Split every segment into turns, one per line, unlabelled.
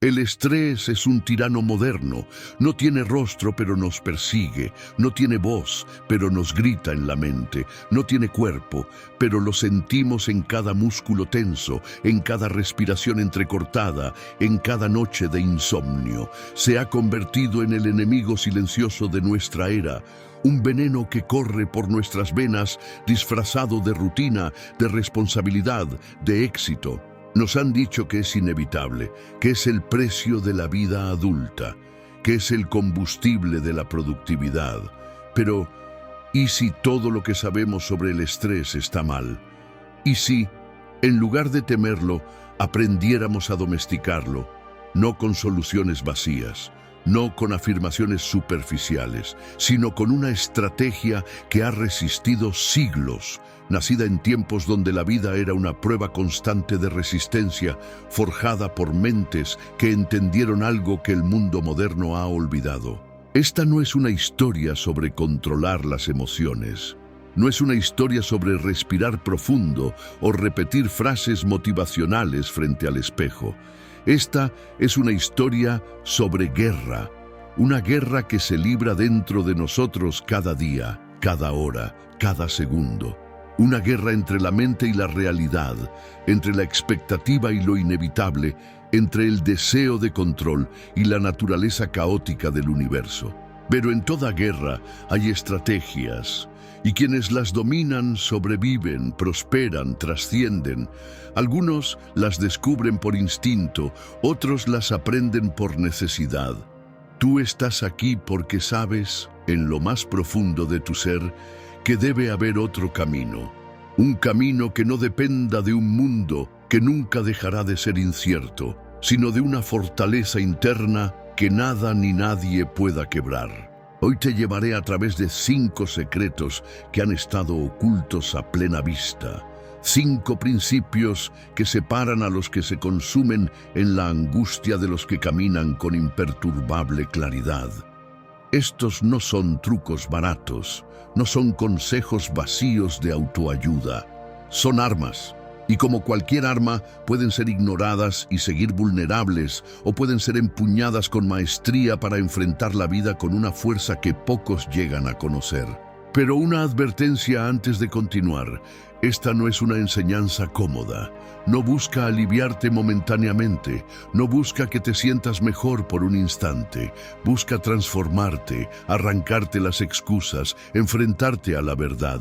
El estrés es un tirano moderno. No tiene rostro, pero nos persigue. No tiene voz, pero nos grita en la mente. No tiene cuerpo, pero lo sentimos en cada músculo tenso, en cada respiración entrecortada, en cada noche de insomnio. Se ha convertido en el enemigo silencioso de nuestra era. Un veneno que corre por nuestras venas, disfrazado de rutina, de responsabilidad, de éxito. Nos han dicho que es inevitable, que es el precio de la vida adulta, que es el combustible de la productividad. Pero, ¿y si todo lo que sabemos sobre el estrés está mal? ¿Y si, en lugar de temerlo, aprendiéramos a domesticarlo, no con soluciones vacías, no con afirmaciones superficiales, sino con una estrategia que ha resistido siglos, nacida en tiempos donde la vida era una prueba constante de resistencia, forjada por mentes que entendieron algo que el mundo moderno ha olvidado? Esta no es una historia sobre controlar las emociones. No es una historia sobre respirar profundo o repetir frases motivacionales frente al espejo. Esta es una historia sobre guerra, una guerra que se libra dentro de nosotros cada día, cada hora, cada segundo. Una guerra entre la mente y la realidad, entre la expectativa y lo inevitable, entre el deseo de control y la naturaleza caótica del universo. Pero en toda guerra hay estrategias, y quienes las dominan sobreviven, prosperan, trascienden. Algunos las descubren por instinto, otros las aprenden por necesidad. Tú estás aquí porque sabes, en lo más profundo de tu ser, que debe haber otro camino. Un camino que no dependa de un mundo que nunca dejará de ser incierto, sino de una fortaleza interna que nada ni nadie pueda quebrar. Hoy te llevaré a través de 5 secretos que han estado ocultos a plena vista. 5 principios que separan a los que se consumen en la angustia de los que caminan con imperturbable claridad. Estos no son trucos baratos, no son consejos vacíos de autoayuda. Son armas. Y como cualquier arma, pueden ser ignoradas y seguir vulnerables, o pueden ser empuñadas con maestría para enfrentar la vida con una fuerza que pocos llegan a conocer. Pero una advertencia antes de continuar: esta no es una enseñanza cómoda. No busca aliviarte momentáneamente, no busca que te sientas mejor por un instante. Busca transformarte, arrancarte las excusas, enfrentarte a la verdad.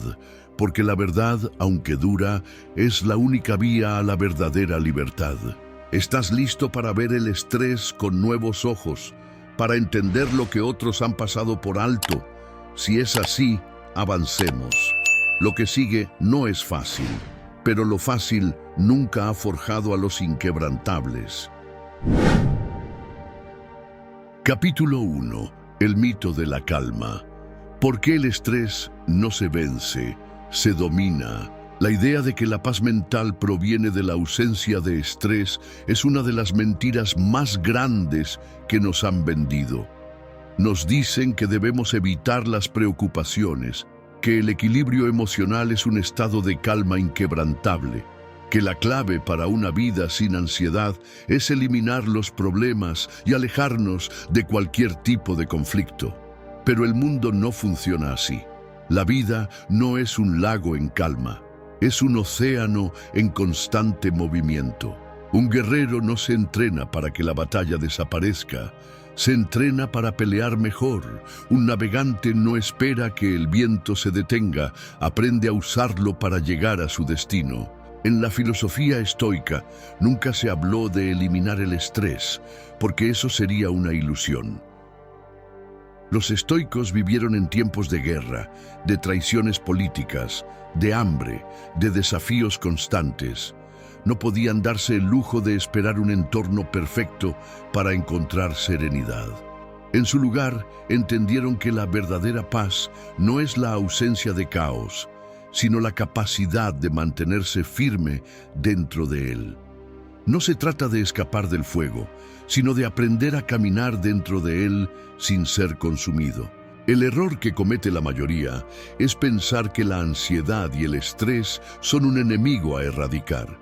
Porque la verdad, aunque dura, es la única vía a la verdadera libertad. ¿Estás listo para ver el estrés con nuevos ojos, para entender lo que otros han pasado por alto? Si es así, avancemos. Lo que sigue no es fácil, pero lo fácil nunca ha forjado a los inquebrantables. Capítulo 1. El mito de la calma. ¿Por qué el estrés no se vence? Se domina. La idea de que la paz mental proviene de la ausencia de estrés es una de las mentiras más grandes que nos han vendido. Nos dicen que debemos evitar las preocupaciones, que el equilibrio emocional es un estado de calma inquebrantable, que la clave para una vida sin ansiedad es eliminar los problemas y alejarnos de cualquier tipo de conflicto. Pero el mundo no funciona así. La vida no es un lago en calma, es un océano en constante movimiento. Un guerrero no se entrena para que la batalla desaparezca, se entrena para pelear mejor. Un navegante no espera que el viento se detenga, aprende a usarlo para llegar a su destino. En la filosofía estoica nunca se habló de eliminar el estrés, porque eso sería una ilusión. Los estoicos vivieron en tiempos de guerra, de traiciones políticas, de hambre, de desafíos constantes. No podían darse el lujo de esperar un entorno perfecto para encontrar serenidad. En su lugar, entendieron que la verdadera paz no es la ausencia de caos, sino la capacidad de mantenerse firme dentro de él. No se trata de escapar del fuego, sino de aprender a caminar dentro de él sin ser consumido. El error que comete la mayoría es pensar que la ansiedad y el estrés son un enemigo a erradicar.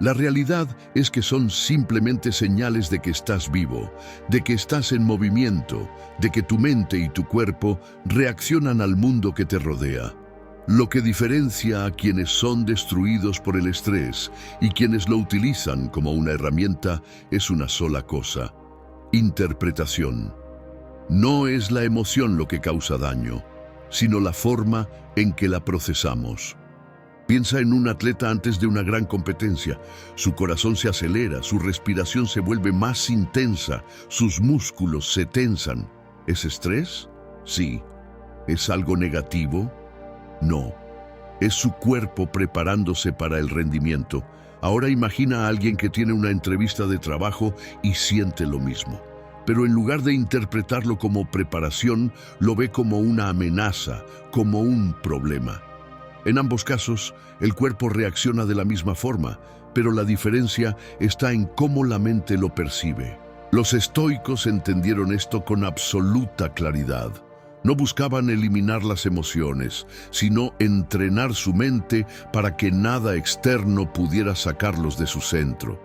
La realidad es que son simplemente señales de que estás vivo, de que estás en movimiento, de que tu mente y tu cuerpo reaccionan al mundo que te rodea. Lo que diferencia a quienes son destruidos por el estrés y quienes lo utilizan como una herramienta es una sola cosa: interpretación. No es la emoción lo que causa daño, sino la forma en que la procesamos. Piensa en un atleta antes de una gran competencia. Su corazón se acelera, su respiración se vuelve más intensa, sus músculos se tensan. ¿Es estrés? Sí. ¿Es algo negativo? No. Es su cuerpo preparándose para el rendimiento. Ahora imagina a alguien que tiene una entrevista de trabajo y siente lo mismo. Pero en lugar de interpretarlo como preparación, lo ve como una amenaza, como un problema. En ambos casos, el cuerpo reacciona de la misma forma, pero la diferencia está en cómo la mente lo percibe. Los estoicos entendieron esto con absoluta claridad. No buscaban eliminar las emociones, sino entrenar su mente para que nada externo pudiera sacarlos de su centro.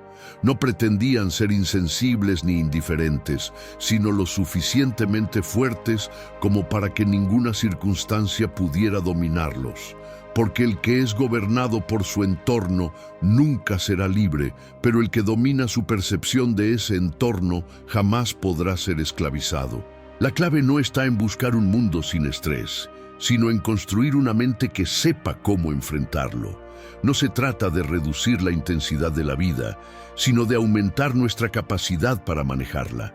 No pretendían ser insensibles ni indiferentes, sino lo suficientemente fuertes como para que ninguna circunstancia pudiera dominarlos. Porque el que es gobernado por su entorno nunca será libre, pero el que domina su percepción de ese entorno jamás podrá ser esclavizado. La clave no está en buscar un mundo sin estrés, sino en construir una mente que sepa cómo enfrentarlo. No se trata de reducir la intensidad de la vida, sino de aumentar nuestra capacidad para manejarla.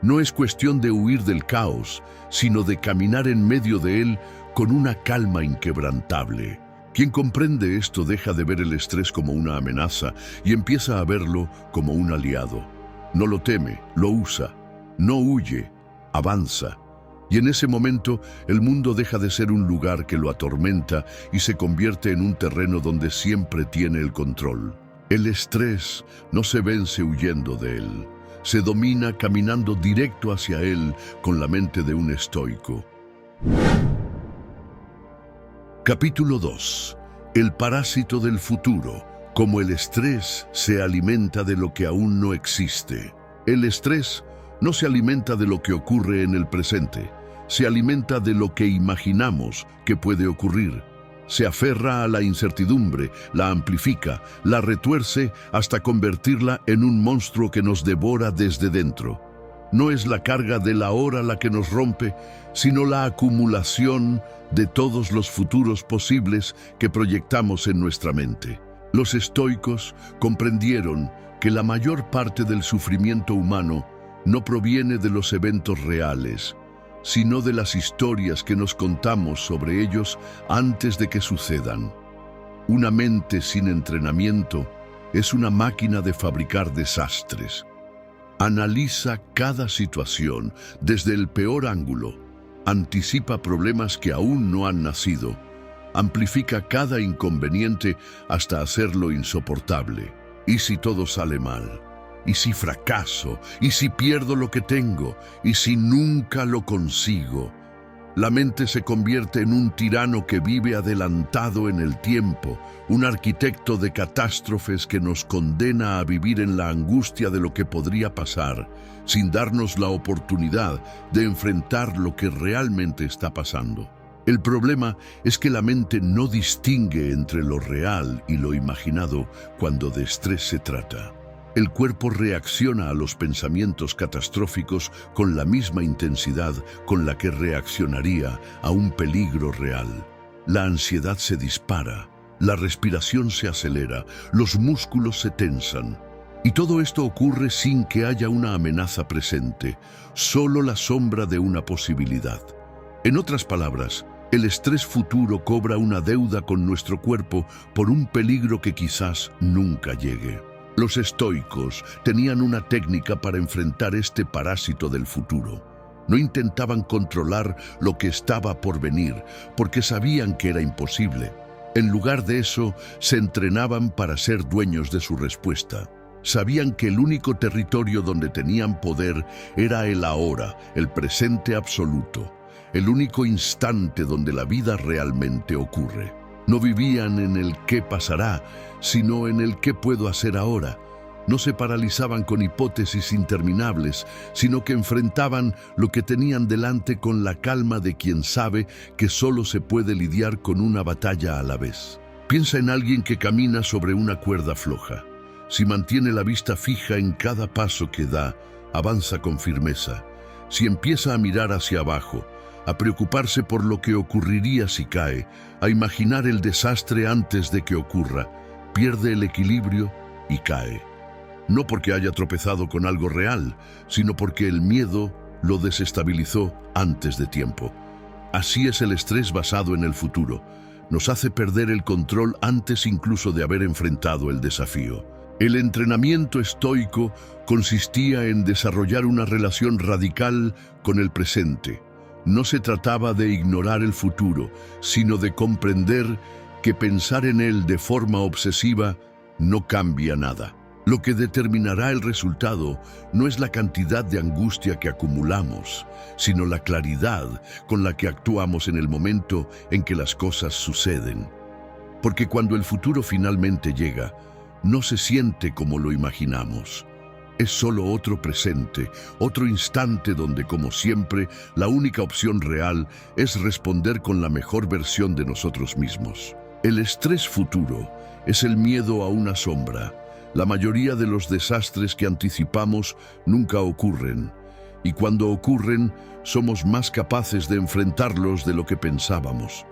No es cuestión de huir del caos, sino de caminar en medio de él con una calma inquebrantable. Quien comprende esto deja de ver el estrés como una amenaza y empieza a verlo como un aliado. No lo teme, lo usa, no huye, avanza. Y en ese momento, el mundo deja de ser un lugar que lo atormenta y se convierte en un terreno donde siempre tiene el control. El estrés no se vence huyendo de él, se domina caminando directo hacia él con la mente de un estoico. Capítulo 2. El parásito del futuro. Cómo el estrés se alimenta de lo que aún no existe. El estrés no se alimenta de lo que ocurre en el presente, se alimenta de lo que imaginamos que puede ocurrir. Se aferra a la incertidumbre, la amplifica, la retuerce hasta convertirla en un monstruo que nos devora desde dentro. No es la carga de la hora la que nos rompe, sino la acumulación de todos los futuros posibles que proyectamos en nuestra mente. Los estoicos comprendieron que la mayor parte del sufrimiento humano no proviene de los eventos reales, sino de las historias que nos contamos sobre ellos antes de que sucedan. Una mente sin entrenamiento es una máquina de fabricar desastres. Analiza cada situación desde el peor ángulo, anticipa problemas que aún no han nacido, amplifica cada inconveniente hasta hacerlo insoportable. ¿Y si todo sale mal? ¿Y si fracaso? ¿Y si pierdo lo que tengo? ¿Y si nunca lo consigo? La mente se convierte en un tirano que vive adelantado en el tiempo, un arquitecto de catástrofes que nos condena a vivir en la angustia de lo que podría pasar, sin darnos la oportunidad de enfrentar lo que realmente está pasando. El problema es que la mente no distingue entre lo real y lo imaginado cuando de estrés se trata. El cuerpo reacciona a los pensamientos catastróficos con la misma intensidad con la que reaccionaría a un peligro real. La ansiedad se dispara, la respiración se acelera, los músculos se tensan. Y todo esto ocurre sin que haya una amenaza presente, solo la sombra de una posibilidad. En otras palabras, el estrés futuro cobra una deuda con nuestro cuerpo por un peligro que quizás nunca llegue. Los estoicos tenían una técnica para enfrentar este parásito del futuro. No intentaban controlar lo que estaba por venir, porque sabían que era imposible. En lugar de eso, se entrenaban para ser dueños de su respuesta. Sabían que el único territorio donde tenían poder era el ahora, el presente absoluto, el único instante donde la vida realmente ocurre. No vivían en el qué pasará, sino en el qué puedo hacer ahora. No se paralizaban con hipótesis interminables, sino que enfrentaban lo que tenían delante con la calma de quien sabe que solo se puede lidiar con una batalla a la vez. Piensa en alguien que camina sobre una cuerda floja. Si mantiene la vista fija en cada paso que da, avanza con firmeza. Si empieza a mirar hacia abajo, a preocuparse por lo que ocurriría si cae, a imaginar el desastre antes de que ocurra, pierde el equilibrio y cae. No porque haya tropezado con algo real, sino porque el miedo lo desestabilizó antes de tiempo. Así es el estrés basado en el futuro. Nos hace perder el control antes incluso de haber enfrentado el desafío. El entrenamiento estoico consistía en desarrollar una relación radical con el presente. No se trataba de ignorar el futuro, sino de comprender que pensar en él de forma obsesiva no cambia nada. Lo que determinará el resultado no es la cantidad de angustia que acumulamos, sino la claridad con la que actuamos en el momento en que las cosas suceden. Porque cuando el futuro finalmente llega, no se siente como lo imaginamos. Es solo otro presente, otro instante donde, como siempre, la única opción real es responder con la mejor versión de nosotros mismos. El estrés futuro es el miedo a una sombra. La mayoría de los desastres que anticipamos nunca ocurren, y cuando ocurren, somos más capaces de enfrentarlos de lo que pensábamos.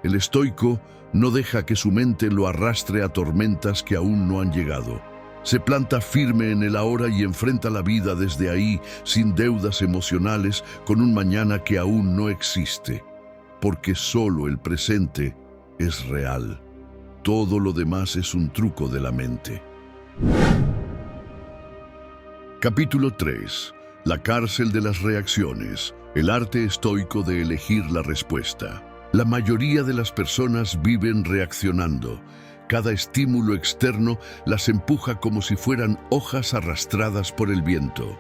El estoico no deja que su mente lo arrastre a tormentas que aún no han llegado. Se planta firme en el ahora y enfrenta la vida desde ahí, sin deudas emocionales, con un mañana que aún no existe. Porque solo el presente es real. Todo lo demás es un truco de la mente. Capítulo 3. La cárcel de las reacciones. El arte estoico de elegir la respuesta. La mayoría de las personas viven reaccionando. Cada estímulo externo las empuja como si fueran hojas arrastradas por el viento.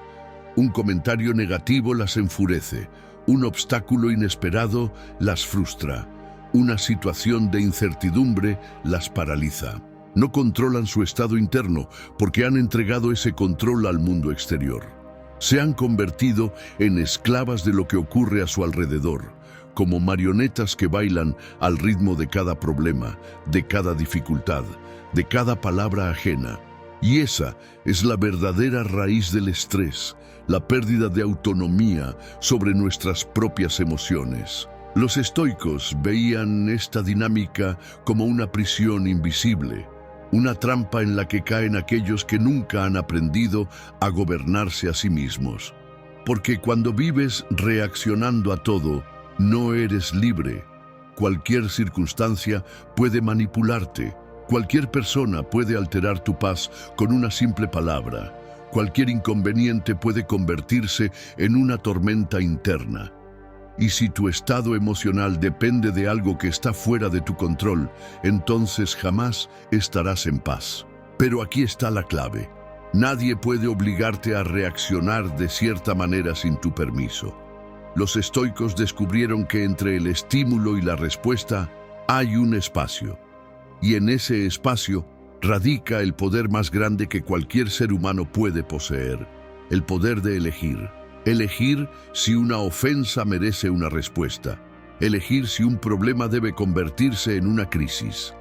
Un comentario negativo las enfurece. Un obstáculo inesperado las frustra. Una situación de incertidumbre las paraliza. No controlan su estado interno porque han entregado ese control al mundo exterior. Se han convertido en esclavas de lo que ocurre a su alrededor, como marionetas que bailan al ritmo de cada problema, de cada dificultad, de cada palabra ajena. Y esa es la verdadera raíz del estrés, la pérdida de autonomía sobre nuestras propias emociones. Los estoicos veían esta dinámica como una prisión invisible, una trampa en la que caen aquellos que nunca han aprendido a gobernarse a sí mismos. Porque cuando vives reaccionando a todo, no eres libre. Cualquier circunstancia puede manipularte. Cualquier persona puede alterar tu paz con una simple palabra. Cualquier inconveniente puede convertirse en una tormenta interna. Y si tu estado emocional depende de algo que está fuera de tu control, entonces jamás estarás en paz. Pero aquí está la clave. Nadie puede obligarte a reaccionar de cierta manera sin tu permiso. Los estoicos descubrieron que entre el estímulo y la respuesta hay un espacio. Y en ese espacio radica el poder más grande que cualquier ser humano puede poseer, el poder de elegir. Elegir si una ofensa merece una respuesta. Elegir si un problema debe convertirse en una crisis.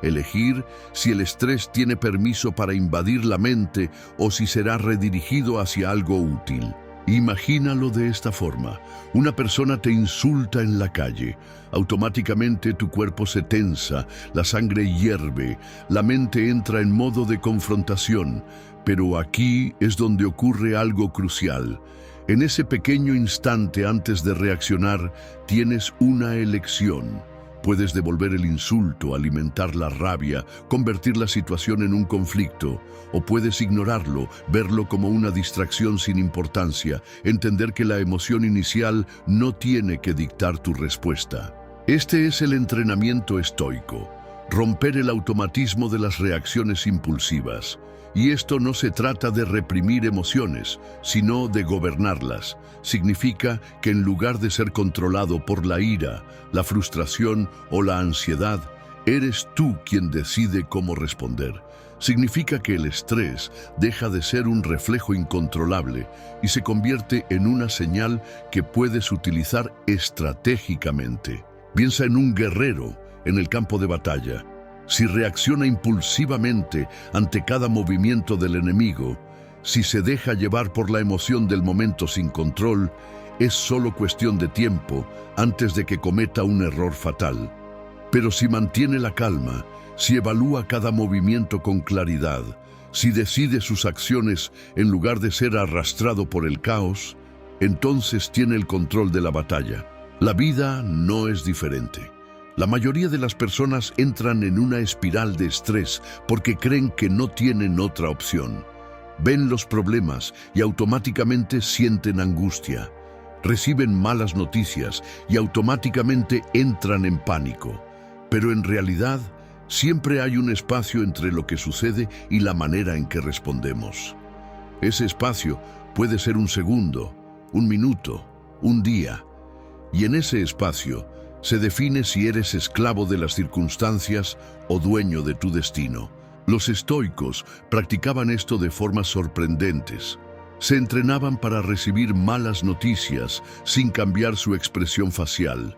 Elegir si el estrés tiene permiso para invadir la mente o si será redirigido hacia algo útil. Imagínalo de esta forma. Una persona te insulta en la calle. Automáticamente tu cuerpo se tensa, la sangre hierve, la mente entra en modo de confrontación. Pero aquí es donde ocurre algo crucial. En ese pequeño instante antes de reaccionar, tienes una elección. Puedes devolver el insulto, alimentar la rabia, convertir la situación en un conflicto, o puedes ignorarlo, verlo como una distracción sin importancia, entender que la emoción inicial no tiene que dictar tu respuesta. Este es el entrenamiento estoico, romper el automatismo de las reacciones impulsivas. Y esto no se trata de reprimir emociones, sino de gobernarlas. Significa que en lugar de ser controlado por la ira, la frustración o la ansiedad, Eres tú quien decide cómo responder. Significa que el estrés deja de ser un reflejo incontrolable y se convierte en una señal que puedes utilizar estratégicamente. Piensa en un guerrero en el campo de batalla. Si reacciona impulsivamente ante cada movimiento del enemigo, si se deja llevar por la emoción del momento sin control, es solo cuestión de tiempo antes de que cometa un error fatal. Pero si mantiene la calma, si evalúa cada movimiento con claridad, si decide sus acciones en lugar de ser arrastrado por el caos, entonces tiene el control de la batalla. La vida no es diferente. La mayoría de las personas entran en una espiral de estrés porque creen que no tienen otra opción. Ven los problemas y automáticamente sienten angustia. Reciben malas noticias y automáticamente entran en pánico. Pero en realidad, siempre hay un espacio entre lo que sucede y la manera en que respondemos. Ese espacio puede ser un segundo, un minuto, un día. Y en ese espacio se define si eres esclavo de las circunstancias o dueño de tu destino. Los estoicos practicaban esto de formas sorprendentes. Se entrenaban para recibir malas noticias sin cambiar su expresión facial.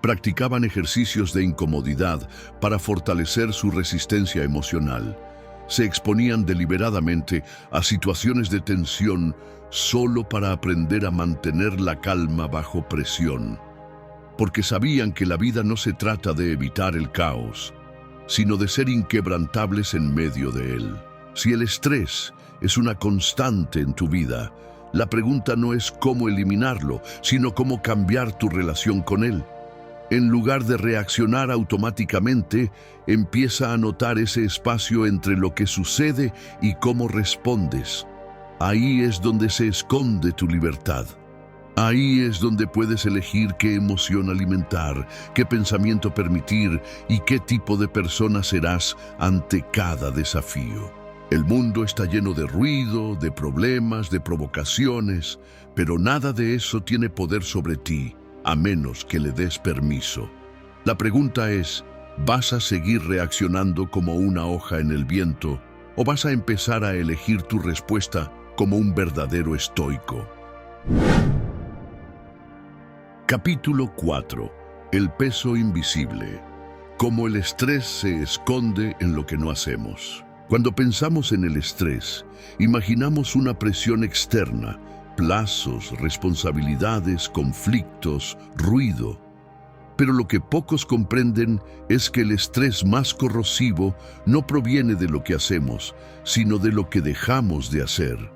Practicaban ejercicios de incomodidad para fortalecer su resistencia emocional. Se exponían deliberadamente a situaciones de tensión solo para aprender a mantener la calma bajo presión. Porque sabían que la vida no se trata de evitar el caos, sino de ser inquebrantables en medio de él. Si el estrés es una constante en tu vida, la pregunta no es cómo eliminarlo, sino cómo cambiar tu relación con él. En lugar de reaccionar automáticamente, empieza a notar ese espacio entre lo que sucede y cómo respondes. Ahí es donde se esconde tu libertad. Ahí es donde puedes elegir qué emoción alimentar, qué pensamiento permitir y qué tipo de persona serás ante cada desafío. El mundo está lleno de ruido, de problemas, de provocaciones, pero nada de eso tiene poder sobre ti, a menos que le des permiso. La pregunta es, ¿vas a seguir reaccionando como una hoja en el viento o vas a empezar a elegir tu respuesta como un verdadero estoico? Capítulo 4. El peso invisible. Cómo el estrés se esconde en lo que no hacemos. Cuando pensamos en el estrés, imaginamos una presión externa, plazos, responsabilidades, conflictos, ruido. Pero lo que pocos comprenden es que el estrés más corrosivo no proviene de lo que hacemos, sino de lo que dejamos de hacer.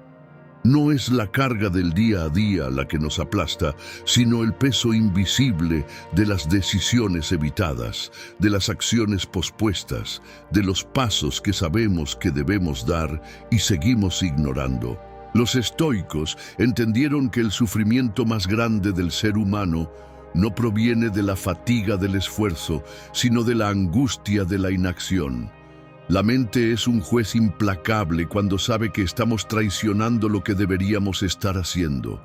No es la carga del día a día la que nos aplasta, sino el peso invisible de las decisiones evitadas, de las acciones pospuestas, de los pasos que sabemos que debemos dar y seguimos ignorando. Los estoicos entendieron que el sufrimiento más grande del ser humano no proviene de la fatiga del esfuerzo, sino de la angustia de la inacción. La mente es un juez implacable cuando sabe que estamos traicionando lo que deberíamos estar haciendo.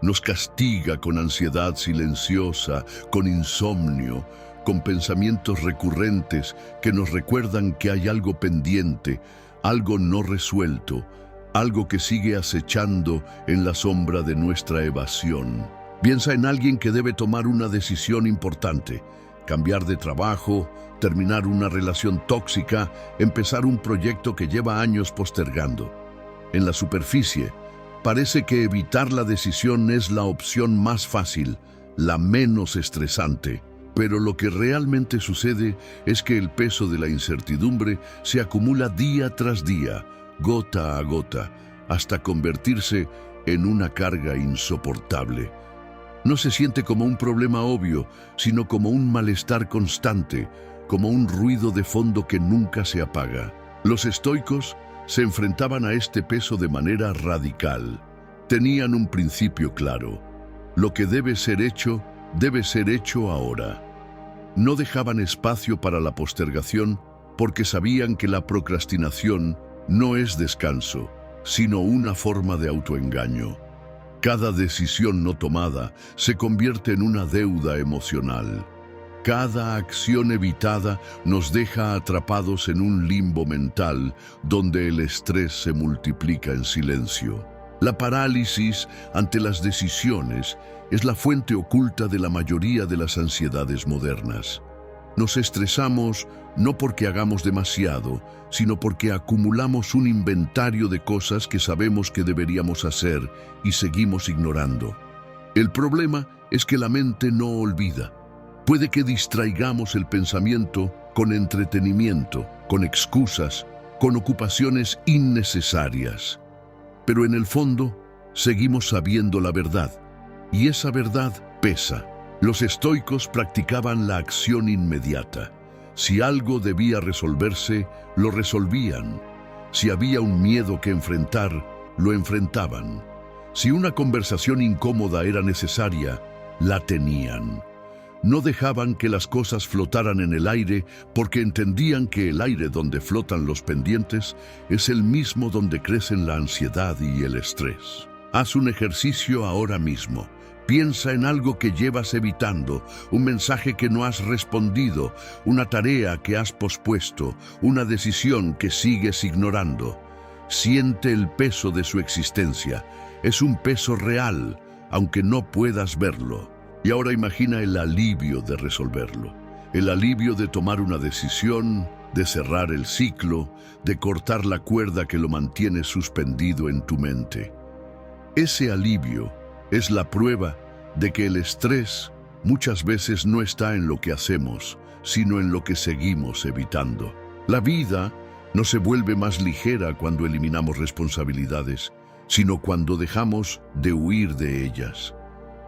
Nos castiga con ansiedad silenciosa, con insomnio, con pensamientos recurrentes que nos recuerdan que hay algo pendiente, algo no resuelto, algo que sigue acechando en la sombra de nuestra evasión. Piensa en alguien que debe tomar una decisión importante. Cambiar de trabajo, terminar una relación tóxica, empezar un proyecto que lleva años postergando. En la superficie, parece que evitar la decisión es la opción más fácil, la menos estresante. Pero lo que realmente sucede es que el peso de la incertidumbre se acumula día tras día, gota a gota, hasta convertirse en una carga insoportable. No se siente como un problema obvio, sino como un malestar constante, como un ruido de fondo que nunca se apaga. Los estoicos se enfrentaban a este peso de manera radical. Tenían un principio claro: lo que debe ser hecho ahora. No dejaban espacio para la postergación porque sabían que la procrastinación no es descanso, sino una forma de autoengaño. Cada decisión no tomada se convierte en una deuda emocional. Cada acción evitada nos deja atrapados en un limbo mental donde el estrés se multiplica en silencio. La parálisis ante las decisiones es la fuente oculta de la mayoría de las ansiedades modernas. Nos estresamos no porque hagamos demasiado, sino porque acumulamos un inventario de cosas que sabemos que deberíamos hacer y seguimos ignorando. El problema es que la mente no olvida. Puede que distraigamos el pensamiento con entretenimiento, con excusas, con ocupaciones innecesarias. Pero en el fondo, seguimos sabiendo la verdad, y esa verdad pesa. Los estoicos practicaban la acción inmediata. Si algo debía resolverse, lo resolvían. Si había un miedo que enfrentar, lo enfrentaban. Si una conversación incómoda era necesaria, la tenían. No dejaban que las cosas flotaran en el aire porque entendían que el aire donde flotan los pendientes es el mismo donde crecen la ansiedad y el estrés. Haz un ejercicio ahora mismo. Piensa en algo que llevas evitando, un mensaje que no has respondido, una tarea que has pospuesto, una decisión que sigues ignorando. Siente el peso de su existencia. Es un peso real, aunque no puedas verlo. Y ahora imagina el alivio de resolverlo. El alivio de tomar una decisión, de cerrar el ciclo, de cortar la cuerda que lo mantiene suspendido en tu mente. Ese alivio es la prueba de que el estrés muchas veces no está en lo que hacemos, sino en lo que seguimos evitando. La vida no se vuelve más ligera cuando eliminamos responsabilidades, sino cuando dejamos de huir de ellas.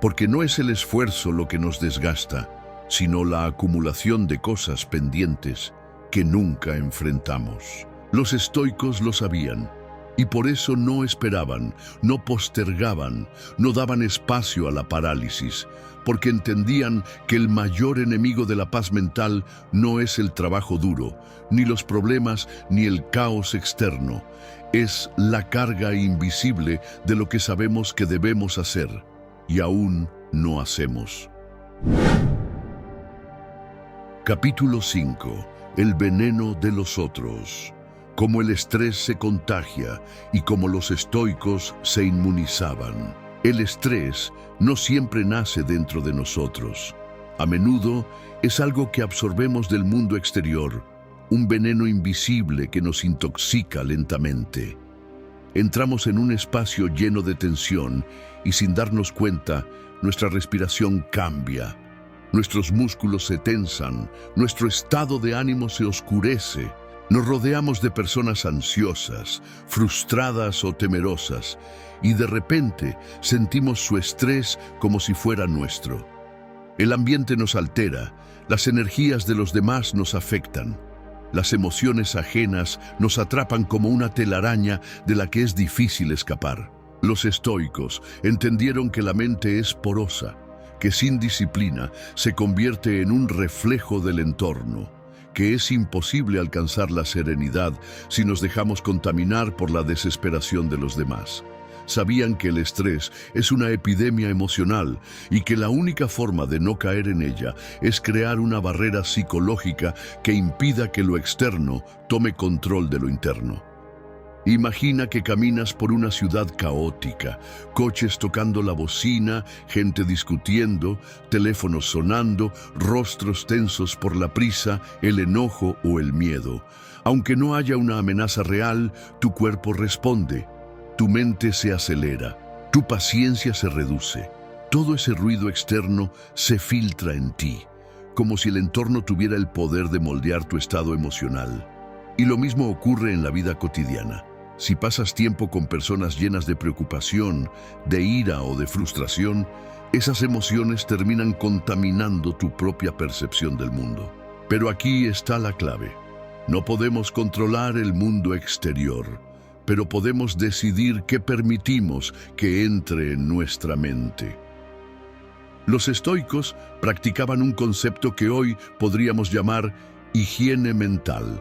Porque no es el esfuerzo lo que nos desgasta, sino la acumulación de cosas pendientes que nunca enfrentamos. Los estoicos lo sabían, y por eso no esperaban, no postergaban, no daban espacio a la parálisis, porque entendían que el mayor enemigo de la paz mental no es el trabajo duro, ni los problemas, ni el caos externo. Es la carga invisible de lo que sabemos que debemos hacer y aún no hacemos. Capítulo 5. El veneno de los otros. Cómo el estrés se contagia y cómo los estoicos se inmunizaban. El estrés no siempre nace dentro de nosotros. A menudo es algo que absorbemos del mundo exterior, un veneno invisible que nos intoxica lentamente. Entramos en un espacio lleno de tensión y sin darnos cuenta, nuestra respiración cambia. Nuestros músculos se tensan, nuestro estado de ánimo se oscurece. Nos rodeamos de personas ansiosas, frustradas o temerosas, y de repente sentimos su estrés como si fuera nuestro. El ambiente nos altera, las energías de los demás nos afectan. Las emociones ajenas nos atrapan como una telaraña de la que es difícil escapar. Los estoicos entendieron que la mente es porosa, que sin disciplina se convierte en un reflejo del entorno, que es imposible alcanzar la serenidad si nos dejamos contaminar por la desesperación de los demás. Sabían que el estrés es una epidemia emocional y que la única forma de no caer en ella es crear una barrera psicológica que impida que lo externo tome control de lo interno. Imagina que caminas por una ciudad caótica, coches tocando la bocina, gente discutiendo, teléfonos sonando, rostros tensos por la prisa, el enojo o el miedo. Aunque no haya una amenaza real, tu cuerpo responde. Tu mente se acelera, tu paciencia se reduce. Todo ese ruido externo se filtra en ti, como si el entorno tuviera el poder de moldear tu estado emocional. Y lo mismo ocurre en la vida cotidiana. Si pasas tiempo con personas llenas de preocupación, de ira o de frustración, esas emociones terminan contaminando tu propia percepción del mundo. Pero aquí está la clave. No podemos controlar el mundo exterior, pero podemos decidir qué permitimos que entre en nuestra mente. Los estoicos practicaban un concepto que hoy podríamos llamar higiene mental.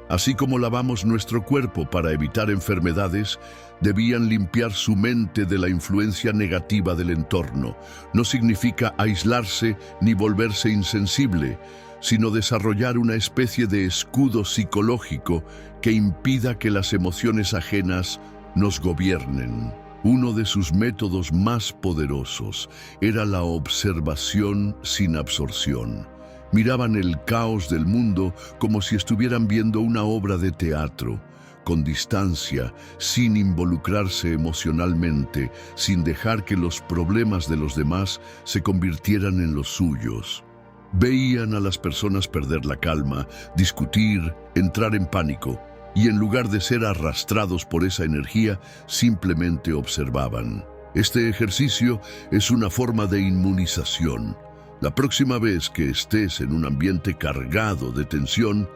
Así como lavamos nuestro cuerpo para evitar enfermedades, debían limpiar su mente de la influencia negativa del entorno. No significa aislarse ni volverse insensible, sino desarrollar una especie de escudo psicológico que impida que las emociones ajenas nos gobiernen. Uno de sus métodos más poderosos era la observación sin absorción. Miraban el caos del mundo como si estuvieran viendo una obra de teatro, con distancia, sin involucrarse emocionalmente, sin dejar que los problemas de los demás se convirtieran en los suyos. Veían a las personas perder la calma, discutir, entrar en pánico, y en lugar de ser arrastrados por esa energía, simplemente observaban. Este ejercicio es una forma de inmunización. La próxima vez que estés en un ambiente cargado de tensión,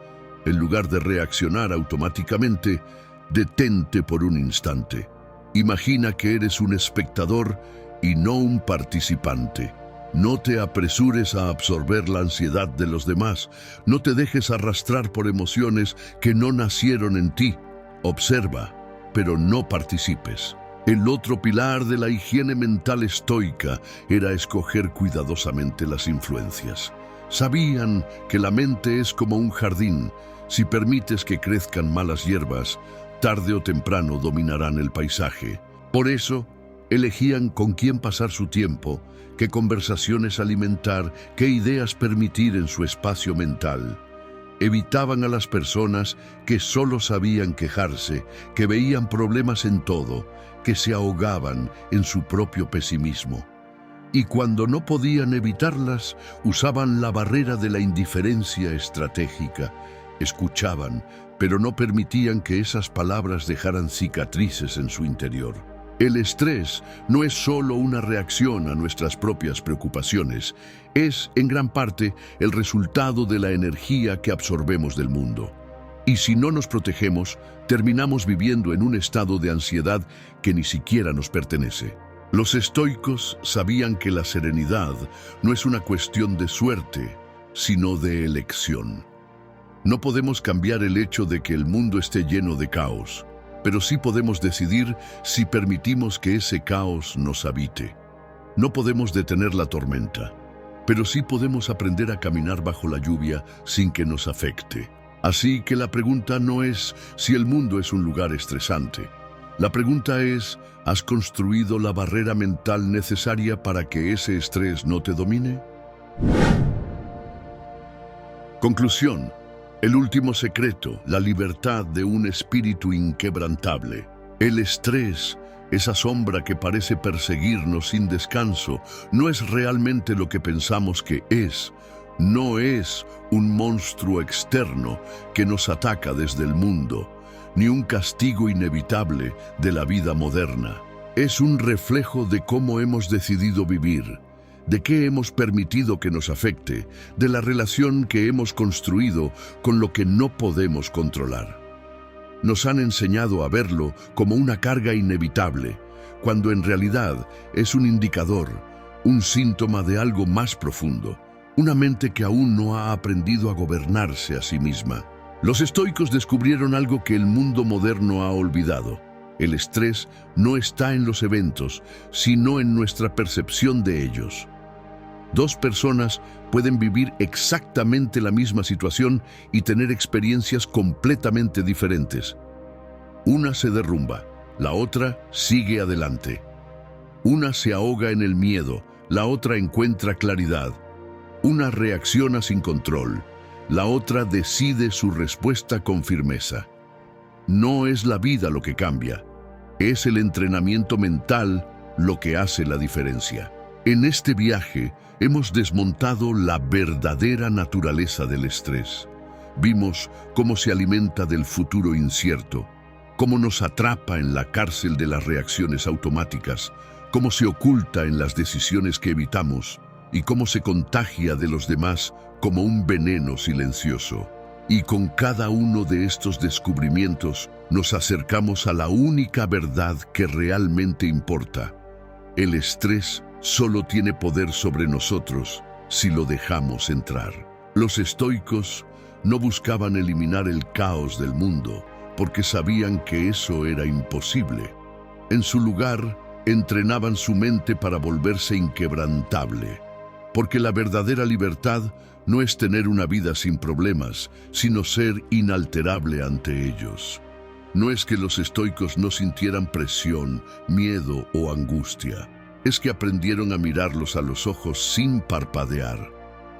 en lugar de reaccionar automáticamente, detente por un instante. Imagina que eres un espectador y no un participante. No te apresures a absorber la ansiedad de los demás. No te dejes arrastrar por emociones que no nacieron en ti. Observa, pero no participes. El otro pilar de la higiene mental estoica era escoger cuidadosamente las influencias. Sabían que la mente es como un jardín. Si permites que crezcan malas hierbas, tarde o temprano dominarán el paisaje. Por eso, elegían con quién pasar su tiempo, qué conversaciones alimentar, qué ideas permitir en su espacio mental. Evitaban a las personas que solo sabían quejarse, que veían problemas en todo, que se ahogaban en su propio pesimismo. Y cuando no podían evitarlas, usaban la barrera de la indiferencia estratégica. Escuchaban, pero no permitían que esas palabras dejaran cicatrices en su interior. El estrés no es solo una reacción a nuestras propias preocupaciones, es, en gran parte, el resultado de la energía que absorbemos del mundo. Y si no nos protegemos, terminamos viviendo en un estado de ansiedad que ni siquiera nos pertenece. Los estoicos sabían que la serenidad no es una cuestión de suerte, sino de elección. No podemos cambiar el hecho de que el mundo esté lleno de caos, pero sí podemos decidir si permitimos que ese caos nos habite. No podemos detener la tormenta, pero sí podemos aprender a caminar bajo la lluvia sin que nos afecte. Así que la pregunta no es si el mundo es un lugar estresante. La pregunta es, ¿has construido la barrera mental necesaria para que ese estrés no te domine? Conclusión. El último secreto, la libertad de un espíritu inquebrantable. El estrés, esa sombra que parece perseguirnos sin descanso, no es realmente lo que pensamos que es. No es un monstruo externo que nos ataca desde el mundo, ni un castigo inevitable de la vida moderna. Es un reflejo de cómo hemos decidido vivir, de qué hemos permitido que nos afecte, de la relación que hemos construido con lo que no podemos controlar. Nos han enseñado a verlo como una carga inevitable, cuando en realidad es un indicador, un síntoma de algo más profundo, una mente que aún no ha aprendido a gobernarse a sí misma. Los estoicos descubrieron algo que el mundo moderno ha olvidado. El estrés no está en los eventos, sino en nuestra percepción de ellos. Dos personas pueden vivir exactamente la misma situación y tener experiencias completamente diferentes. Una se derrumba, la otra sigue adelante. Una se ahoga en el miedo, la otra encuentra claridad. Una reacciona sin control, la otra decide su respuesta con firmeza. No es la vida lo que cambia, es el entrenamiento mental lo que hace la diferencia. En este viaje hemos desmontado la verdadera naturaleza del estrés. Vimos cómo se alimenta del futuro incierto, cómo nos atrapa en la cárcel de las reacciones automáticas, cómo se oculta en las decisiones que evitamos y cómo se contagia de los demás como un veneno silencioso. Y con cada uno de estos descubrimientos nos acercamos a la única verdad que realmente importa. El estrés solo tiene poder sobre nosotros si lo dejamos entrar. Los estoicos No buscaban eliminar el caos del mundo, porque sabían que eso era imposible. En su lugar, entrenaban su mente para volverse inquebrantable, porque la verdadera libertad no es tener una vida sin problemas, sino ser inalterable ante ellos. No es que los estoicos no sintieran presión, miedo o angustia. Es que aprendieron a mirarlos a los ojos sin parpadear.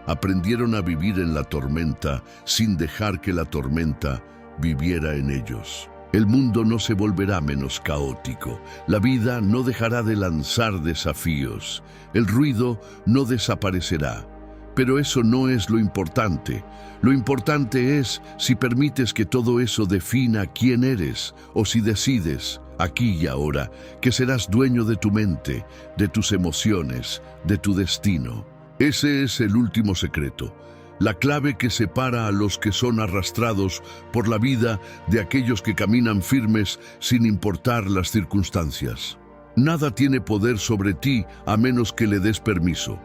Aprendieron a vivir en la tormenta sin dejar que la tormenta viviera en ellos. El mundo no se volverá menos caótico. La vida no dejará de lanzar desafíos. El ruido no desaparecerá. Pero eso no es lo importante. Lo importante es si permites que todo eso defina quién eres o si decides, aquí y ahora, que serás dueño de tu mente, de tus emociones, de tu destino. Ese es el último secreto, la clave que separa a los que son arrastrados por la vida de aquellos que caminan firmes sin importar las circunstancias. Nada tiene poder sobre ti a menos que le des permiso.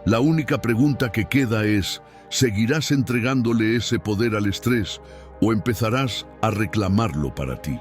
La única pregunta que queda es, ¿seguirás entregándole ese poder al estrés o empezarás a reclamarlo para ti?